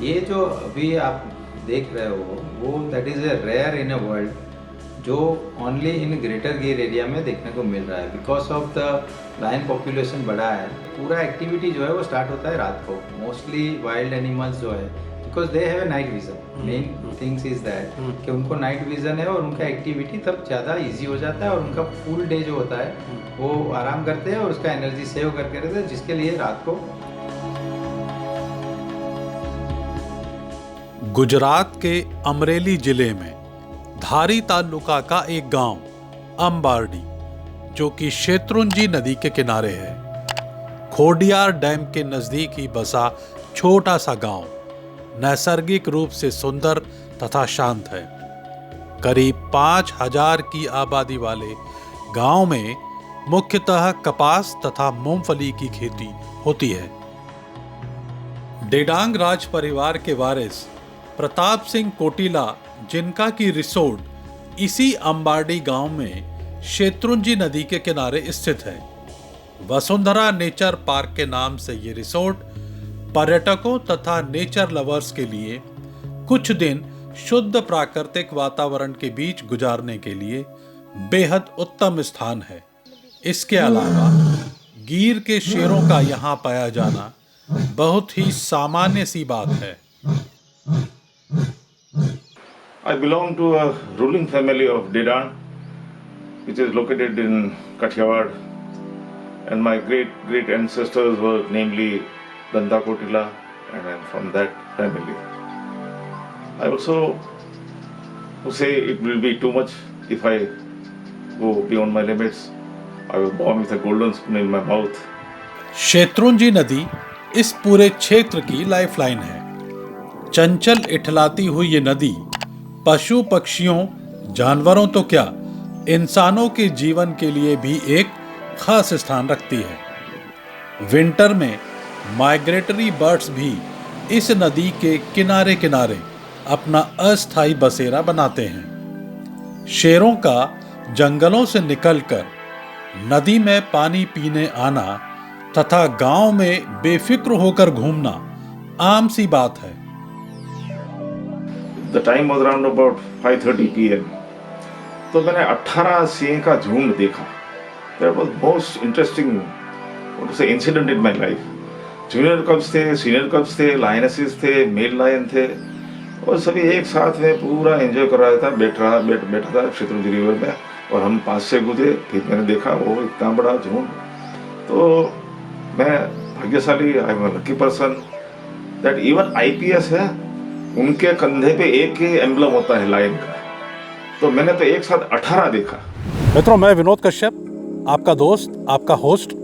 ये जो अभी आप देख रहे हो वो that is a rare in a world, जो only in greater Gir area में देखने को मिल रहा है। Because of the lion population बड़ा है, पूरा एक्टिविटी जो है वो स्टार्ट होता है रात को। मोस्टली वाइल्ड एनिमल्स जो है, because they have a night vision, main things is that कि उनको नाइट विजन है और उनका एक्टिविटी तब ज़्यादा ईजी हो जाता है और उनका फुल डे जो होता है वो आराम करते हैं और उसका एनर्जी सेव करके रहते हैं, जिसके लिए रात को। गुजरात के अमरेली जिले में धारी तालुका का एक गांव अंबारडी, जो कि शेत्रुंजी नदी के किनारे है, खोडियार डैम के नजदीक ही बसा छोटा सा गांव नैसर्गिक रूप से सुंदर तथा शांत है। करीब 5000 की आबादी वाले गांव में मुख्यतः कपास तथा मूंगफली की खेती होती है। डेडांग राज परिवार के वारिस प्रताप सिंह कोटिला, जिनका की रिसोर्ट इसी अंबारडी गांव में शेत्रुंजी नदी के किनारे स्थित है। वसुंधरा नेचर पार्क के नाम से ये रिसोर्ट पर्यटकों तथा नेचर लवर्स के लिए कुछ दिन शुद्ध प्राकृतिक वातावरण के बीच गुजारने के लिए बेहद उत्तम स्थान है। इसके अलावा गिर के शेरों का यहाँ पाया जाना बहुत ही सामान्य सी बात है। I belong to a ruling family of Dedang, which is located in Kathiawar, and my great ancestors were namely Danda Kotila, and I'm from that family. I also would say it will be too much if I go beyond my limits. I was born with a golden spoon in my mouth. Shetrunji नदी इस पूरे क्षेत्र की lifeline है। चंचल इठलाती हुई ये नदी पशु पक्षियों, जानवरों तो क्या, इंसानों के जीवन के लिए भी एक खास स्थान रखती है। विंटर में माइग्रेटरी बर्ड्स भी इस नदी के किनारे किनारे अपना अस्थायी बसेरा बनाते हैं। शेरों का जंगलों से निकलकर नदी में पानी पीने आना तथा गांव में बेफिक्र होकर घूमना आम सी बात है। The time was around about 5:30 p.m. तो मैंने 18 सिंह का झुंड देखा। That was most interesting what to say incident in my life. Junior कब्स थे, सीनियर कब्स थे, लायनेसेस थे, मेल लायन थे और सभी एक साथ में पूरा एंजॉय कर रहा था। बैठा था शेत्रुंजी रिवर में और हम पास से गुजरे। फिर मैंने देखा वो इतना बड़ा झुंड। तो मैं भाग्यशाली, I am a lucky person that even IPS है, उनके कंधे पे एक ही एम्बलम होता है लायन का। तो मैंने तो एक साथ 18 देखा। मित्रों, मैं विनोद कश्यप, आपका दोस्त, आपका होस्ट,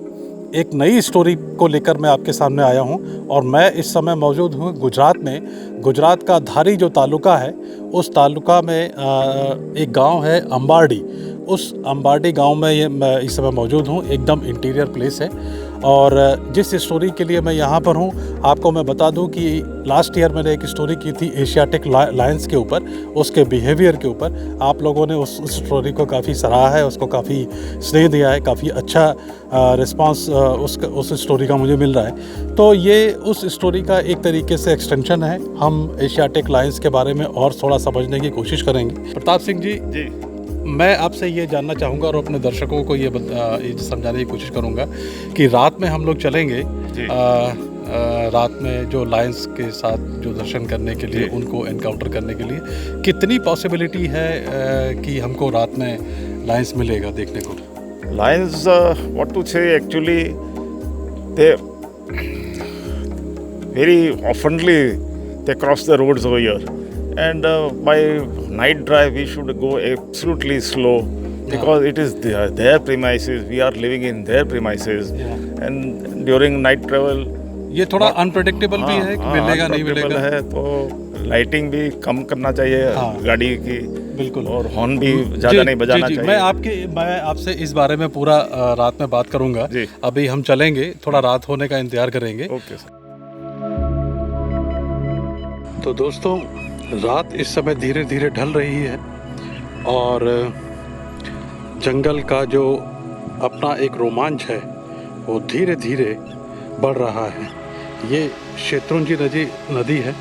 एक नई स्टोरी को लेकर मैं आपके सामने आया हूं और मैं इस समय मौजूद हूं गुजरात में। गुजरात का धारी जो तालुका है, उस तालुका में एक गांव है अंबारडी। उस अंबारडी गांव में मैं इस समय मौजूद हूं। एकदम इंटीरियर प्लेस है और जिस स्टोरी के लिए मैं यहाँ पर हूँ, आपको मैं बता दूँ कि लास्ट ईयर मैंने एक स्टोरी की थी एशियाटिक लायंस के ऊपर, उसके बिहेवियर के ऊपर। आप लोगों ने उस स्टोरी को काफ़ी सराहा है, उसको काफ़ी स्नेह दिया है, काफ़ी अच्छा रिस्पांस उस स्टोरी का मुझे मिल रहा है। तो ये उस स्टोरी का एक तरीके से एक्सटेंशन है। हम एशियाटिक लायंस के बारे में और थोड़ा समझने की कोशिश करेंगे। प्रताप सिंह जी, मैं आपसे ये जानना चाहूँगा और अपने दर्शकों को ये समझाने की कोशिश करूँगा कि रात में हम लोग चलेंगे, रात में जो लायंस के साथ जो दर्शन करने के लिए, उनको एनकाउंटर करने के लिए कितनी पॉसिबिलिटी है कि हमको रात में लायंस मिलेगा देखने को? Lions, what to say, actually, they very oftenly they cross the roads over here. And by night drive we should go absolutely slow because it is their premises. We are living in their premises, and during night travel ये थोड़ा unpredictable भी है कि मिलेगा नहीं मिलेगा है। तो लाइटिंग भी कम करना चाहिए गाड़ी की, बिल्कुल, और हॉर्न भी ज़्यादा नहीं बजाना चाहिए। मैं आपसे इस बारे में पूरा रात में बात करूंगा। अभी हम चलेंगे, थोड़ा रात होने का इंतजार करेंगे। Okay sir. तो दोस्तों, रात इस समय धीरे धीरे ढल रही है और जंगल का जो अपना एक रोमांच है वो धीरे धीरे बढ़ रहा है। ये शेत्रुंजी नदी है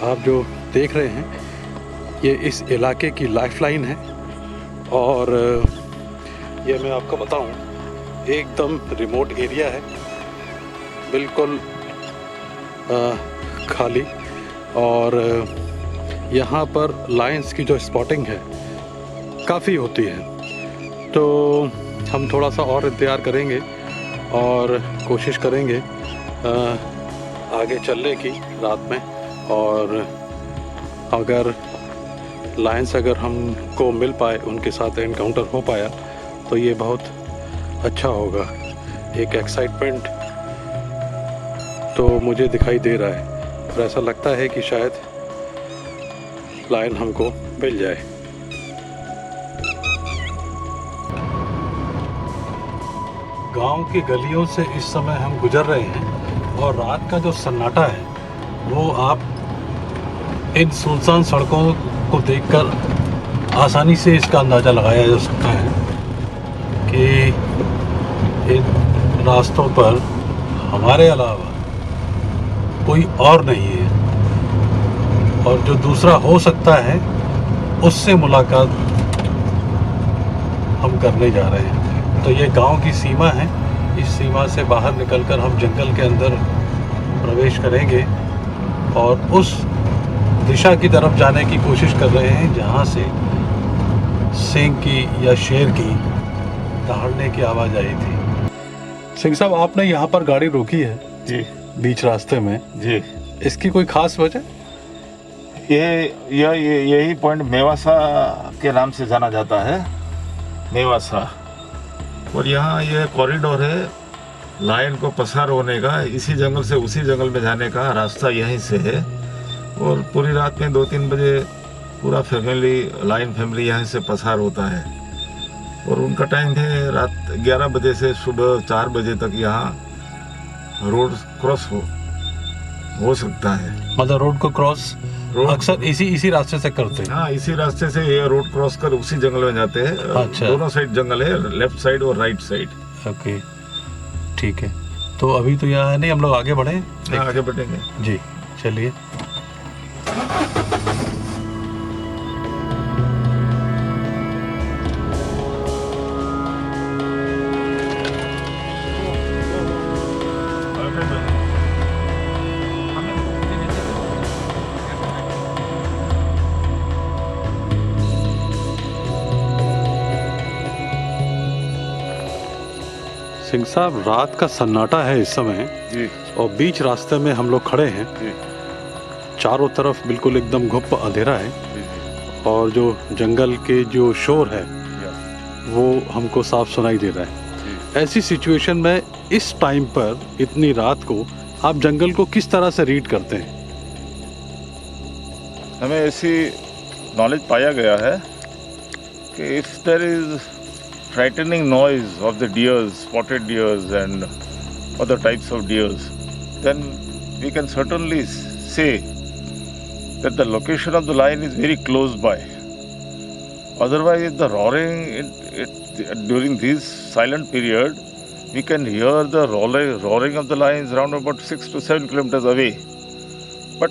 आप जो देख रहे हैं ये इस इलाके की लाइफलाइन है। और ये मैं आपको बताऊं, एकदम रिमोट एरिया है, बिल्कुल खाली। और यहाँ पर लायंस की जो स्पॉटिंग है काफ़ी होती है। तो हम थोड़ा सा और इंतज़ार करेंगे और कोशिश करेंगे आगे चलने की रात में। और अगर लायंस अगर हमको मिल पाए, उनके साथ एनकाउंटर हो पाया तो ये बहुत अच्छा होगा। एक एक्साइटमेंट तो मुझे दिखाई दे रहा है और ऐसा लगता है कि शायद लायन हमको मिल जाए। गांव की गलियों से इस समय हम गुजर रहे हैं और रात का जो सन्नाटा है वो आप इन सुनसान सड़कों को देखकर आसानी से इसका अंदाज़ा लगाया जा सकता है कि इन रास्तों पर हमारे अलावा कोई और नहीं है, और जो दूसरा हो सकता है उससे मुलाकात हम करने जा रहे हैं। तो ये गांव की सीमा है, इस सीमा से बाहर निकलकर हम जंगल के अंदर प्रवेश करेंगे और उस दिशा की तरफ जाने की कोशिश कर रहे हैं जहां से सिंह की या शेर की दहाड़ने की आवाज़ आई थी। सिंह साहब, आपने यहाँ पर गाड़ी रोकी है जी बीच रास्ते में जी। इसकी कोई खास वजह? यही पॉइंट मेवासा के नाम से जाना जाता है, मेवासा। और यहाँ ये कॉरिडोर है लायन को पसार होने का, इसी जंगल से उसी जंगल में जाने का रास्ता यहीं से है। और पूरी रात में 2-3 बजे पूरा लायन फैमिली यहाँ से पसार होता है। और उनका टाइम है रात 11 बजे से सुबह 4 बजे तक यहाँ रोड क्रॉस हो सकता है। मतलब रोड को क्रॉस अक्सर इसी रास्ते से करते हैं? हाँ, इसी रास्ते से ये रोड क्रॉस कर उसी जंगल में जाते हैं। अच्छा। दोनों साइड जंगल है, लेफ्ट साइड और राइट साइड। ओके, ठीक है। तो अभी तो यहाँ है नहीं, हम लोग आगे बढ़े? हाँ, आगे बढ़ेंगे जी, चलिए। सिंह साहब, रात का सन्नाटा है इस समय जी। और बीच रास्ते में हम लोग खड़े हैं जी। चारों तरफ बिल्कुल एकदम घुप अंधेरा है जी। और जो जंगल के जो शोर है वो हमको साफ सुनाई दे रहा है। ऐसी सिचुएशन में इस टाइम पर इतनी रात को आप जंगल को किस तरह से रीड करते हैं? हमें ऐसी नॉलेज पाया गया है कि if there is frightening noise of the deers, spotted deers and other types of deers, then we can certainly say that the location of the lion is very close by. Otherwise, the roaring during this silent period, we can hear the roaring of the lions around about 6 to 7 kilometers away. But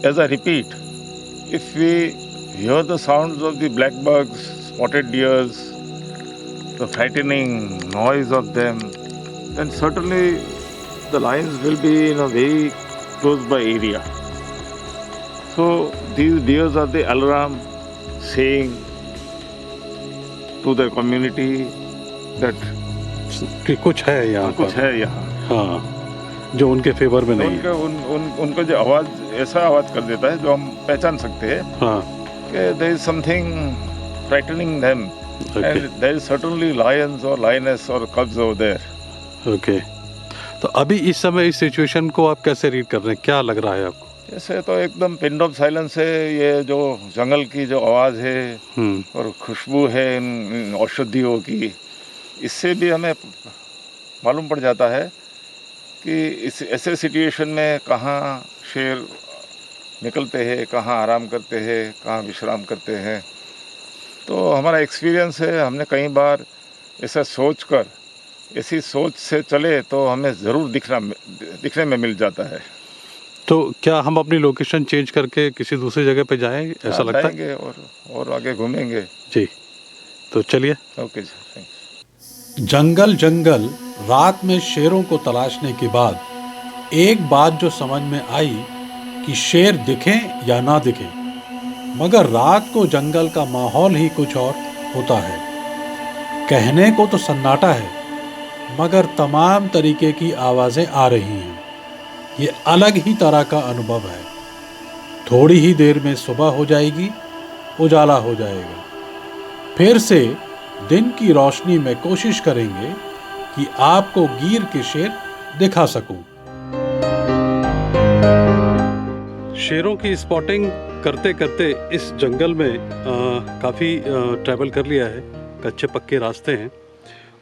as I repeat, if we hear the sounds of the black bugs, spotted deers, the frightening noise of them, then certainly the lions will be in a very close by area. So these deers are the alarm saying to the community that कि कुछ है यहाँ पर, कुछ है यहाँ। हाँ, जो उनके फेवर में नहीं है। उनका जो आवाज ऐसा आवाज कर देता है जो हम पहचान सकते हैं। हाँ, कि there is something frightening them. Okay. And there is certainly lions or lioness or cubs over there. Okay. तो अभी इस समय इस सिचुएशन को आप कैसे रीड कर रहे हैं, क्या लग रहा है आपको? ऐसे तो एकदम पिन ड्रॉप साइलेंस है, ये जो जंगल की जो आवाज़ है और खुशबू है इन औषधियों की, इससे भी हमें मालूम पड़ जाता है कि इस ऐसे सिचुएशन में कहाँ शेर निकलते हैं, कहाँ आराम करते हैं, कहाँ विश्राम करते हैं। तो हमारा एक्सपीरियंस है, हमने कई बार ऐसा सोचकर ऐसी सोच से चले तो हमें ज़रूर दिखने में मिल जाता है। तो क्या हम अपनी लोकेशन चेंज करके किसी दूसरी जगह पे जाएं, ऐसा लगता है? जाएंगे और आगे घूमेंगे। जी, तो चलिए। Okay sir, thanks. जंगल जंगल रात में शेरों को तलाशने के बाद एक बात जो समझ में आई कि शेर दिखें या ना दिखें, मगर रात को जंगल का माहौल ही कुछ और होता है। कहने को तो सन्नाटा है, मगर तमाम तरीके की आवाज़ें आ रही हैं। ये अलग ही तरह का अनुभव है। थोड़ी ही देर में सुबह हो जाएगी, उजाला हो जाएगा। फिर से दिन की रोशनी में कोशिश करेंगे कि आपको गिर के शेर दिखा सकूं। शेरों की स्पॉटिंग करते करते इस जंगल में काफ़ी ट्रैवल कर लिया है। कच्चे पक्के रास्ते हैं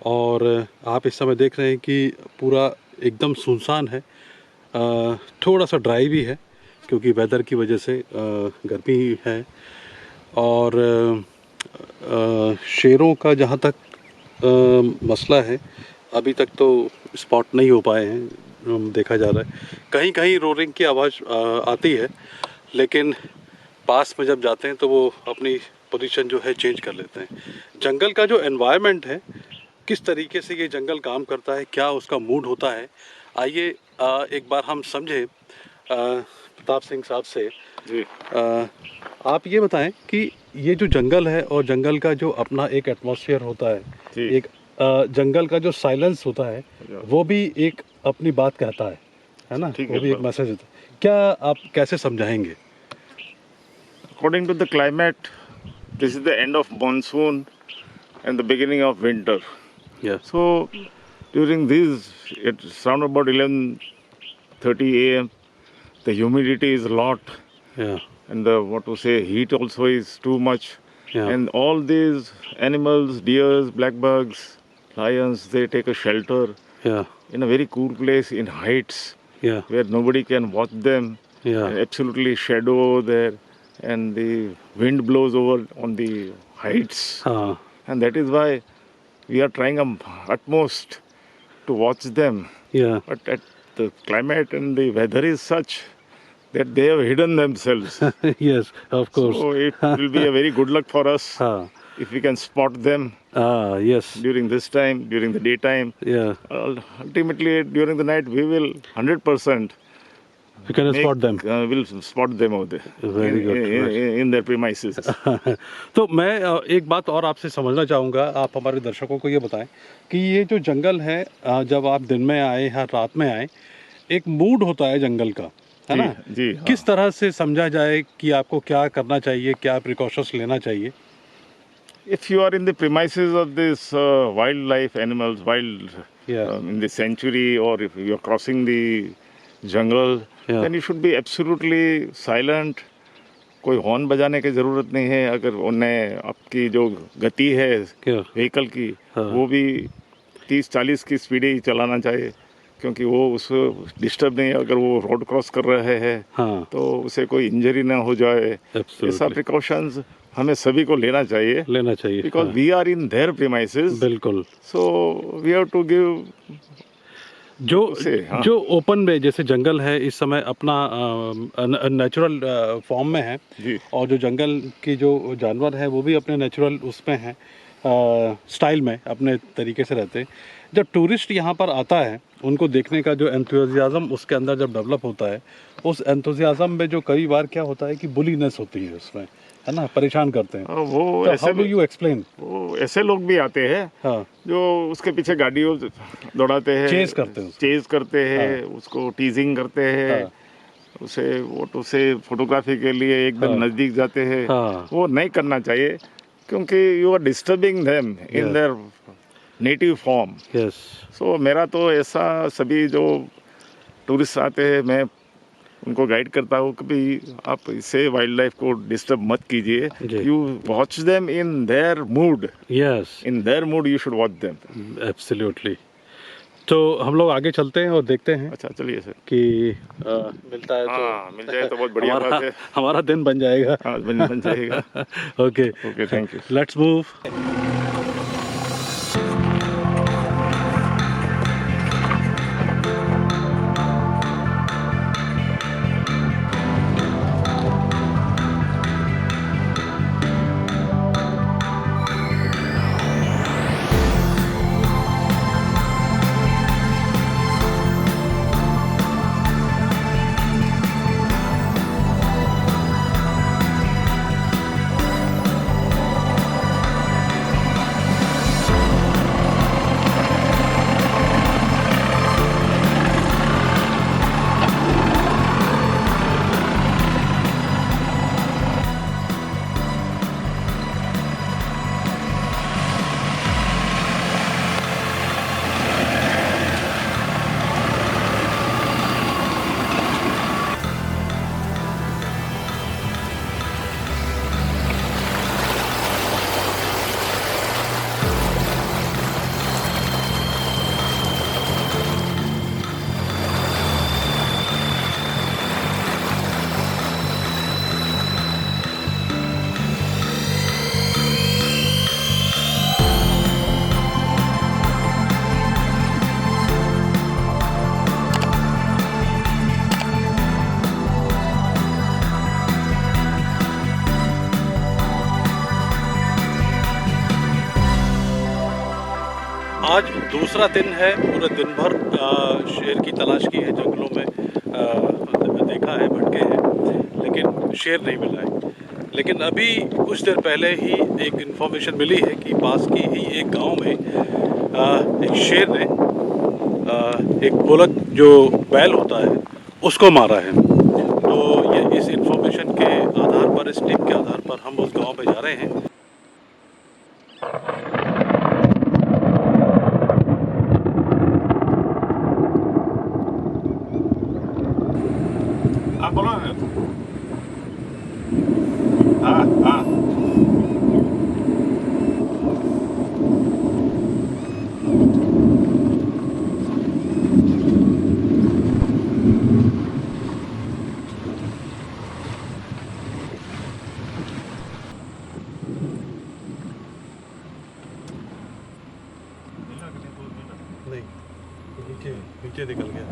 और आप इस समय देख रहे हैं कि पूरा एकदम सुनसान है। थोड़ा सा ड्राई भी है क्योंकि वेदर की वजह से गर्मी है। और शेरों का जहाँ तक मसला है, अभी तक तो स्पॉट नहीं हो पाए हैं। देखा जा रहा है कहीं कहीं रोरिंग की आवाज़ आती है, लेकिन पास में जब जाते हैं तो वो अपनी पोजीशन जो है चेंज कर लेते हैं। जंगल का जो एनवायरनमेंट है, किस तरीके से ये जंगल काम करता है, क्या उसका मूड होता है, आइए एक बार हम समझें प्रताप सिंह साहब से। जी। आप ये बताएं कि ये जो जंगल है और जंगल का जो अपना एक एटमॉस्फेयर होता है, जी। एक जंगल का जो साइलेंस होता है, वो भी एक अपनी बात कहता है ना? ठीक वो है, भी एक मैसेज होता है। क्या आप कैसे समझाएंगे? According to the climate, this is the end of monsoon and the beginning of winter. Yes. So during these, it's around about 11:30 a.m. The humidity is a lot, Yeah. and the what to say heat also is too much. Yeah. And all these animals, deers, black bugs, lions, they take a shelter Yeah. in a very cool place in heights Yeah. where nobody can watch them. Yeah. And absolutely shadow over there, and the wind blows over on the heights. And that is why we are trying our utmost to watch them. Yeah. But the climate and the weather is such that they have hidden themselves. Yes, of course. So it will be a very good luck for us if we can spot them Yes. during this time, during the daytime. Yeah. Ultimately, during the night, we will 100%. You can spot them. We'll spot them over there. Very good. In their premises. तो मैं एक बात और आपसे समझना चाहूँगा। आप हमारे दर्शकों को ये बताएं कि ये जो जंगल है, जब आप दिन में आए या रात में आए, एक मूड होता है जंगल का, है ना? जी, किस तरह से समझा जाए कि आपको क्या करना चाहिए, क्या प्रिकॉशंस लेना चाहिए? If you are in the premises of this wildlife animals, in the sanctuary, or if you are crossing the jungle, then you should be absolutely silent. कोई हॉर्न बजाने की ज़रूरत नहीं है। अगर उन्हें आपकी जो गति है व्हीकल की, वो भी 30-40 की स्पीड ही चलाना चाहिए, क्योंकि वो उसको डिस्टर्ब नहीं है। अगर वो रोड क्रॉस कर रहे हैं तो उसे कोई इंजरी ना हो जाए। ऐसा प्रिकॉशंस हमें सभी को लेना चाहिए because we are in their premises. बिल्कुल। So we have to give जो ओपन में जैसे जंगल है इस समय अपना नेचुरल फॉर्म में है जी। और जो जंगल के जो जानवर हैं वो भी अपने नेचुरल उसमें हैं, स्टाइल में अपने तरीके से रहते हैं। जब टूरिस्ट यहाँ पर आता है, उनको देखने का जो एंथुसियाज्म उसके अंदर जब डेवलप होता है, उस एंथुसियाज्म में जो कई बार क्या होता है कि बुलीनेस होती है उसमें, है ना? परेशान करते हैं। वो तो ऐसे हाउ डू यू एक्सप्लेन? वो ऐसे लोग भी आते हैं जो उसके पीछे गाड़ियों दौड़ाते हैं, चेज करते हैं, उसको टीजिंग करते हैं, उसे फोटोग्राफी के लिए एकदम नजदीक जाते हैं। वो नहीं करना चाहिए, क्योंकि you are disturbing them in their native form. So मेरा तो ऐसा सभी जो टूरिस्ट आते हैं, मैं उनको गाइड करता हूँ कि भाई आप इससे वाइल्ड लाइफ को डिस्टर्ब मत कीजिए। You watch them in their mood. In their mood you should watch them. Absolutely. तो हम लोग आगे चलते हैं और देखते हैं। अच्छा, चलिए सर। कि मिलता है तो मिल जाए तो बहुत बढ़िया बात है। हमारा दिन बन जाएगा। बन जाएगा। Okay, thank you. Let's move. दूसरा दिन है, पूरे दिन भर शेर की तलाश की है, जंगलों में देखा है, भटके हैं, लेकिन शेर नहीं मिला है। लेकिन अभी कुछ देर पहले ही एक इन्फॉर्मेशन मिली है कि पास की ही एक गांव में एक शेर ने एक गोलक जो बैल होता है उसको मारा है। तो ये इस इन्फॉर्मेशन के आधार पर, इस टिप के आधार पर हम उस गांव पे जा रहे हैं। आप बोलो ना। हाँ हाँ नहीं, नीचे नीचे निकल गया।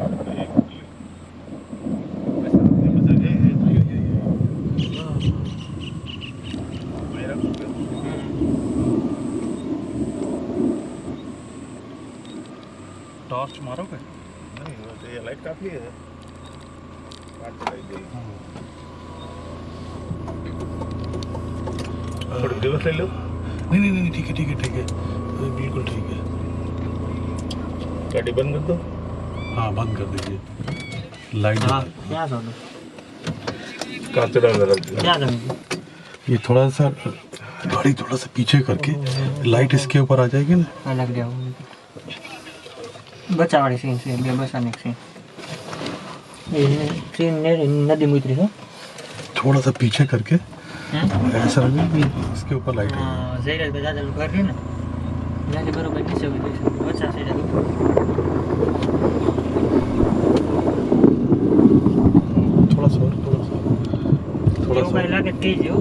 टॉर्च मारोगे? नहीं, ये लाइट काफी है। थोड़ी रिवर्स ले लो। नहीं नहीं नहीं, ठीक है ठीक है ठीक है, बिल्कुल ठीक है। गाड़ी बंद कर दो। हाँ, बंद कर दीजिए लाइट। क्या करूँ? कांचड़ा क्या करूँ? ये थोड़ा सा गाड़ी थोड़ा सा पीछे करके लाइट इसके ऊपर आ जाएगी ना। अलग जाओ बच्चा वाली सीन से बे बसा नेक्स्ट सीन ये सीन ने नदी में उतरी है। थोड़ा सा पीछे करके ऐसा लगे कि इसके ऊपर लाइट है। हां जैसे पे ज्यादा कर रही ना जाने बरोबर नहीं सब बच्चा से जाओ। थोड़ा सा और, थोड़ा सा मोबाइल लगा तेज हो।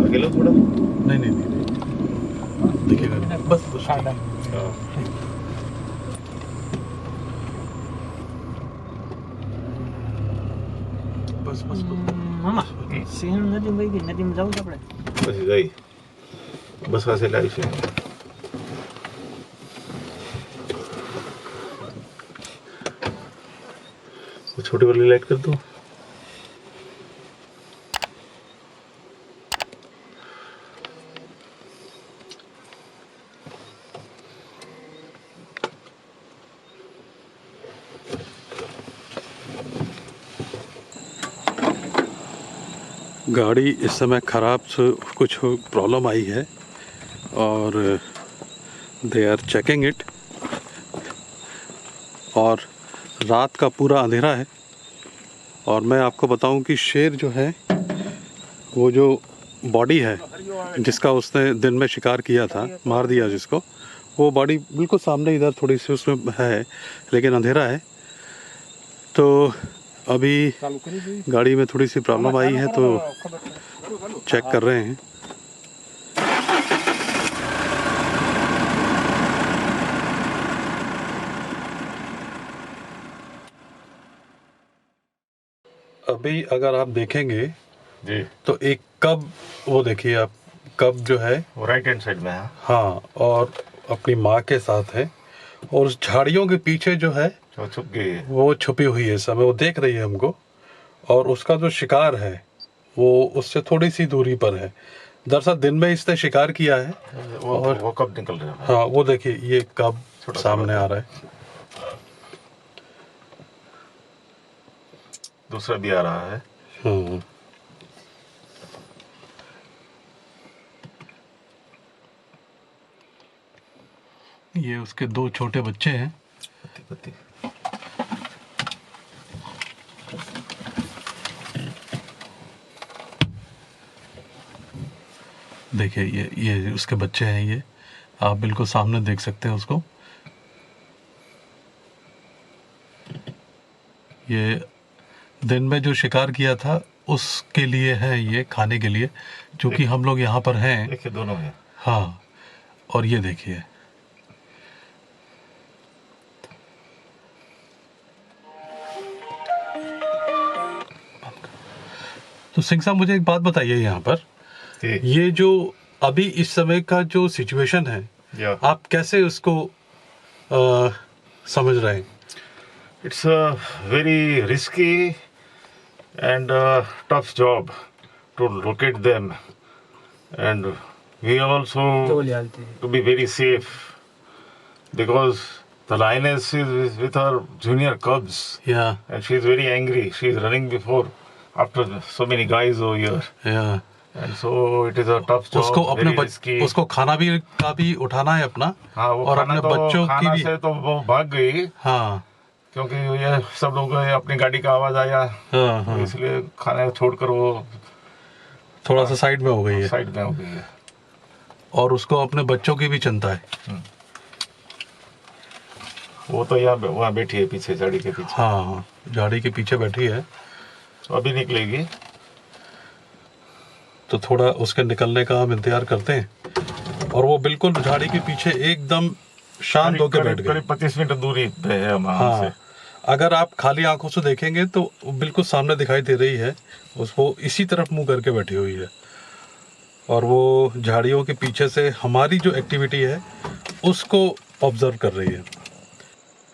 आगे लो थोड़ा। नहीं नहीं नहीं, देखिएगा बस सादा बस बस मामा सीन नदी में गई नदी में जाऊ આપણે बस गई बस वैसे लाइट है। वो छोटी वाली लाइट कर दो। गाड़ी इस समय ख़राब से कुछ प्रॉब्लम आई है और दे आर चेकिंग इट। और रात का पूरा अंधेरा है और मैं आपको बताऊं कि शेर जो है वो जो बॉडी है जिसका उसने दिन में शिकार किया था, मार दिया जिसको, वो बॉडी बिल्कुल सामने इधर थोड़ी सी उसमें है, लेकिन अंधेरा है। तो अभी गाड़ी में थोड़ी सी प्रॉब्लम आई है तो चेक कर रहे हैं। अभी अगर आप देखेंगे जी तो एक कब, वो देखिए आप, कब जो है वो राइट हैंड साइड में है। हाँ, और अपनी माँ के साथ है और उस झाड़ियों के पीछे जो है जो छुप गई है। वो छुपी हुई है इस समय, वो देख रही है हमको और उसका जो शिकार है वो उससे थोड़ी सी दूरी पर है। दरअसल दिन में इसने शिकार किया है। वो कब निकल रहा है? हाँ, वो देखिए ये कब छोटा सामने आ रहा है। दूसरा भी आ रहा है। ये उसके दो छोटे बच्चे हैं। पत्ती पत्ती देखिए ये उसके बच्चे हैं। ये आप बिल्कुल सामने देख सकते हैं उसको। ये दिन में जो शिकार किया था उसके लिए है, ये खाने के लिए, क्योंकि हम लोग यहाँ पर हैं। देखिए दोनों हैं। हाँ, और ये देखिए तो सिंह साहब मुझे एक बात बताइए यहाँ पर, ये जो अभी इस समय का जो सिचुएशन है, Yeah. आप कैसे उसको समझ रहे हैं? It's a very risky and tough job to locate them, and we also to be very safe because the lioness is with her junior cubs, या and she is very angry. She is running before after so many guys over here, या and so it is a tough job. उसको अपने very risky. उसको खाना भी का भी उठाना है अपना, हाँ, वो और खाना अपने तो बच्चों की खाना भी। से तो वो भाग गई हाँ क्योंकि ये सब लोग अपनी गाड़ी का आवाज आया, हाँ हाँ, इसलिए खाना छोड़कर वो थोड़ा सा साइड में हो गई है, साइड में हो गई है। और उसको अपने बच्चों की भी चिंता है। वो तो यहाँ वहाँ बैठी है पीछे, झाड़ी के पीछे, हाँ, झाड़ी के पीछे बैठी है, अभी निकलेगी। तो थोड़ा उसके निकलने का हम इंतजार करते हैं। और वो बिल्कुल झाड़ी के पीछे एकदम शांत होकर बैठ गई। करीब 25 मिनट दूरी पे है हम हाँ, से। अगर आप खाली आंखों से देखेंगे तो बिल्कुल सामने दिखाई दे रही है, उसको इसी तरफ मुंह करके बैठी हुई है, और वो झाड़ियों के पीछे से हमारी जो एक्टिविटी है उसको ऑब्जर्व कर रही है।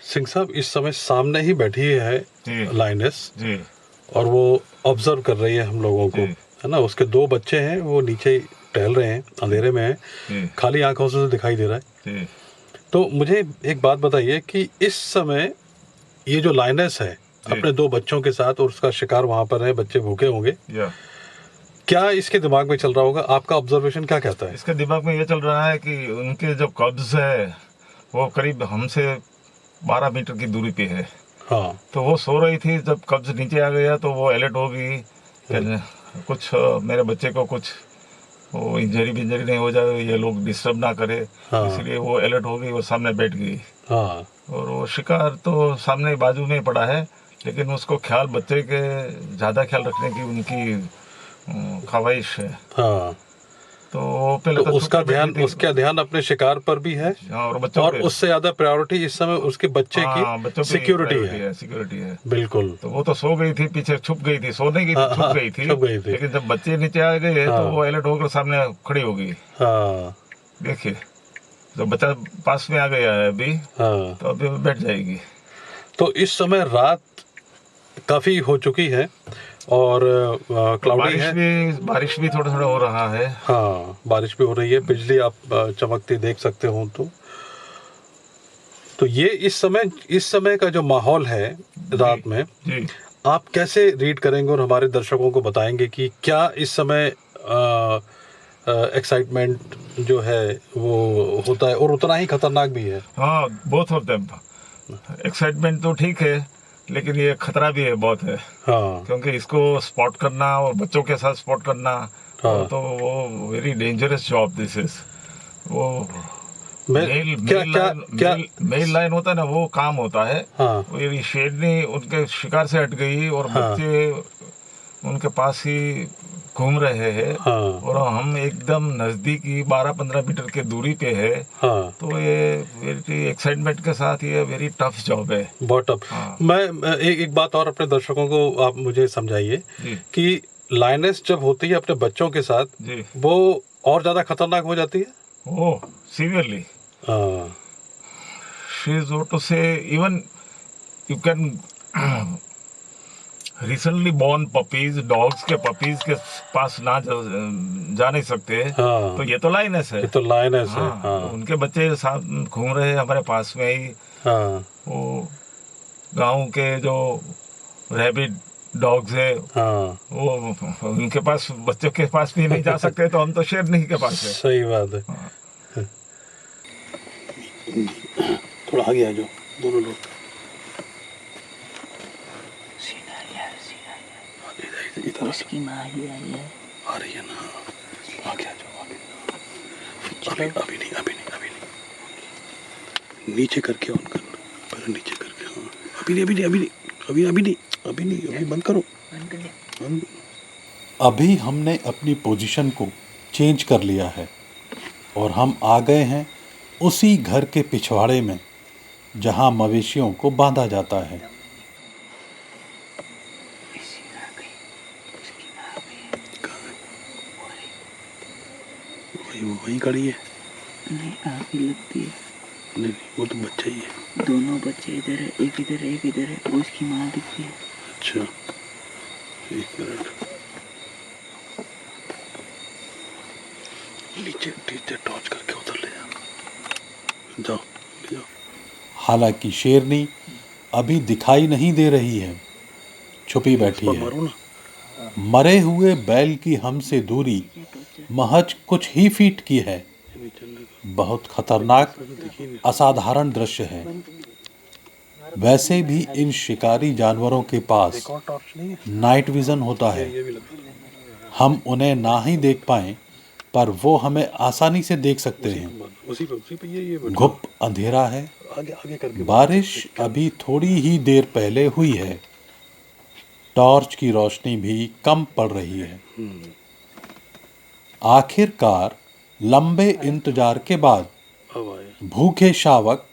सिंह साहब इस समय सामने ही बैठी है जी लाइनेस, जी और वो ऑब्जर्व कर रही है हम लोगों को, जी। है ना। उसके 2 बच्चे हैं, वो नीचे टहल रहे हैं, अंधेरे में हैं, जी खाली आंखों से दिखाई दे रहा है। जी तो मुझे एक बात बताइए कि इस समय ये जो लाइनेस है अपने 2 बच्चों के साथ, और उसका शिकार वहां पर है, बच्चे भूखे होंगे, या क्या इसके दिमाग में चल रहा होगा? आपका ऑब्जर्वेशन क्या कहता है? इसके दिमाग में ये चल रहा है कि उनके जो कब्ज है वो करीब हमसे 12 मीटर की दूरी पे है। हाँ तो वो सो रही थी, जब कब्ज नीचे आ गया तो वो अलर्ट हो गई कि कुछ मेरे बच्चे को कुछ वो इंजरी बिंजरी नहीं हो जाए, ये लोग डिस्टर्ब ना करे, हाँ। इसलिए वो अलर्ट हो गई और सामने बैठ गई। हाँ और वो शिकार तो सामने बाजू में पड़ा है, लेकिन उसको ख्याल बच्चे के ज़्यादा ख्याल रखने की उनकी ख्वाहिश है। हाँ, तो वो पहले तो तो उसका चुप कर ध्यान बैठी थी। उसका ध्यान अपने शिकार पर भी है, और बच्चों और पे। उससे ज्यादा प्रायोरिटी इस समय उसके बच्चे हाँ, की बच्चों पे सिक्योरिटी priority है। सिक्योरिटी है। बिल्कुल। तो वो तो सो गई थी, पीछे छुप गई थी, सोने की हाँ, छुप हाँ, गई थी, छुप गई थी। लेकिन जब बच्चे नीचे आ गए हाँ। तो वो अलर्ट होकर सामने खड़ी हो गई। हाँ देखिए, जब बच्चा पास में आ गया है अभी, हाँ, तो अभी वो बैठ जाएगी। तो इस समय रात काफी हो चुकी है और क्लाउडी है। बारिश भी थोड़ा थोड़ा हो रहा है। हाँ, बारिश भी हो रही है, बिजली आप चमकती देख सकते हो। तो ये इस समय का जो माहौल है रात में, जी आप कैसे रीड करेंगे और हमारे दर्शकों को बताएंगे कि क्या इस समय एक्साइटमेंट जो है वो होता है और उतना ही खतरनाक भी है? हाँ, बोथ ऑफ देम। एक्साइटमेंट तो ठीक है, लेकिन ये खतरा भी है, बहुत है। हाँ क्योंकि इसको स्पॉट करना और बच्चों के साथ स्पॉट करना, हाँ। तो वो very dangerous job this is. वो मेल लाइन होता है ना, वो काम होता है। हाँ वो ये शेरनी उनके शिकार से हट गई और हाँ। बच्चे उनके पास ही घूम रहे हैं, हाँ और हम एकदम नजदीकी 12-15 मीटर के दूरी पे है। हाँ, तो ये वेरी एक्साइटमेंट के साथ ये वेरी टफ जॉब है। बहुत टफ। हाँ। मैं एक बात और अपने दर्शकों को आप मुझे समझाइए जी कि लाइनेस जब होती है अपने बच्चों के साथ, जी। वो और ज्यादा खतरनाक हो जाती है। ओह, सीवियरली। हाँ She is so to say, even you can recently born puppies, dogs के puppies के पास ना जा नहीं सकते। हाँ, तो ये तो लाइनेस है। ये तो लाइनेस है। हाँ, हाँ उनके बच्चे साथ घूम रहे हैं हमारे पास में ही। हाँ वो गांव के जो रैबिट डॉग्स है, हाँ, वो उनके पास, बच्चों के पास भी नहीं जा सकते, तो हम तो शेरनी के पास है। सही बात है। हाँ। थोड़ा आगे आ जाओ दोनों लोग। इधर उसकी माँ ही आई है। आ रही है ना, आगे आ जाओ, आगे। अभी नहीं, नीचे करके ऑन करना, पहले नीचे करके। हाँ, अभी नहीं, बंद करो। अभी हमने अपनी पोजीशन को चेंज कर लिया है और हम आ गए हैं उसी घर के पिछवाड़े में जहां मवेशियों को बांधा जाता है। ये वो वहीं खड़ी है। नहीं आगे लगती है। नहीं नहीं, वो तो बच्चा ही है। दोनों बच्चे इधर है, एक इधर है, एक इधर है। वो इसकी माँ दिखती है। अच्छा, एक मिनट। नीचे नीचे टॉर्च करके उधर ले जाओ, ले जाओ। हालांकि शेरनी अभी दिखाई नहीं दे रही है, छुपी बैठी है। मारो ना। मरे हुए बैल की हमसे दूरी महज कुछ ही फीट की है। बहुत खतरनाक असाधारण दृश्य है। वैसे भी इन शिकारी जानवरों के पास नाइट विजन होता है। हम उन्हें ना ही देख पाएं, पर वो हमें आसानी से देख सकते हैं। घुप अंधेरा है। बारिश अभी थोड़ी ही देर पहले हुई है। टॉर्च की रोशनी भी कम पड़ रही है। आखिरकार लंबे इंतजार के बाद भूखे शावक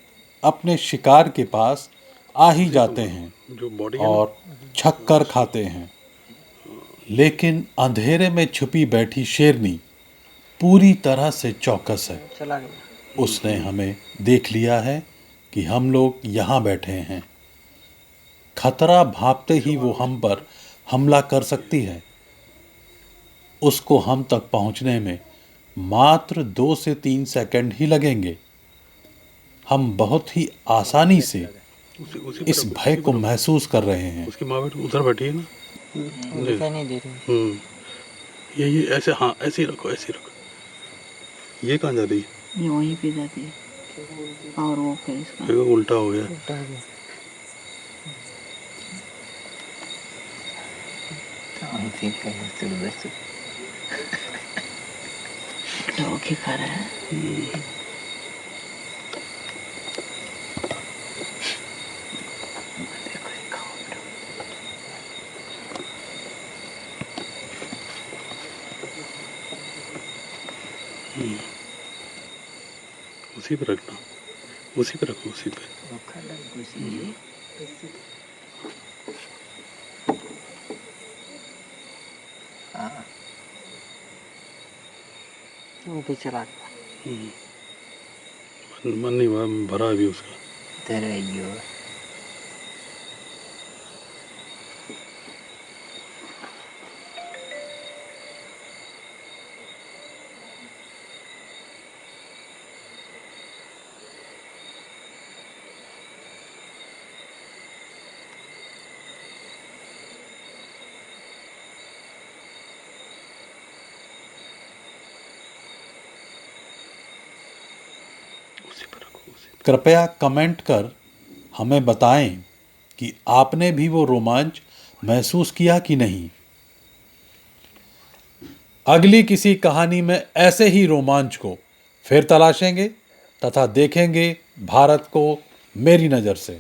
अपने शिकार के पास आ ही जाते हैं और छक्कर खाते हैं। लेकिन अंधेरे में छुपी बैठी शेरनी पूरी तरह से चौकस है। चला गया। उसने हमें देख लिया है कि हम लोग यहाँ बैठे हैं। खतरा भांपते ही वो हम पर हमला कर सकती है। उसको हम तक पहुंचने में मात्र 2 से 3 सेकंड ही लगेंगे। हम बहुत ही आसानी से इस भय को महसूस कर रहे हैं। उसकी माँ उधर बैठी है ना। दिखाई नहीं दे रही। ये ऐसे, हाँ ऐसे ही रखो, ऐसे ही रखो। ये कहाँ जा रही है? ये वहीं पे जाती है। और वो क्या इसका देखो उल्टा हो गया। उल्टा हो गया। I think I have to do this. Dog ही खा रहा है। देखो ये खाओ। उसी पे रखना, उसी पे रखो, उसी पे। वो भी चला गया। मन नहीं भरा अभी उसका। तेरे यो कृपया कमेंट कर हमें बताएं कि आपने भी वो रोमांच महसूस किया कि नहीं। अगली किसी कहानी में ऐसे ही रोमांच को फिर तलाशेंगे तथा देखेंगे भारत को मेरी नज़र से।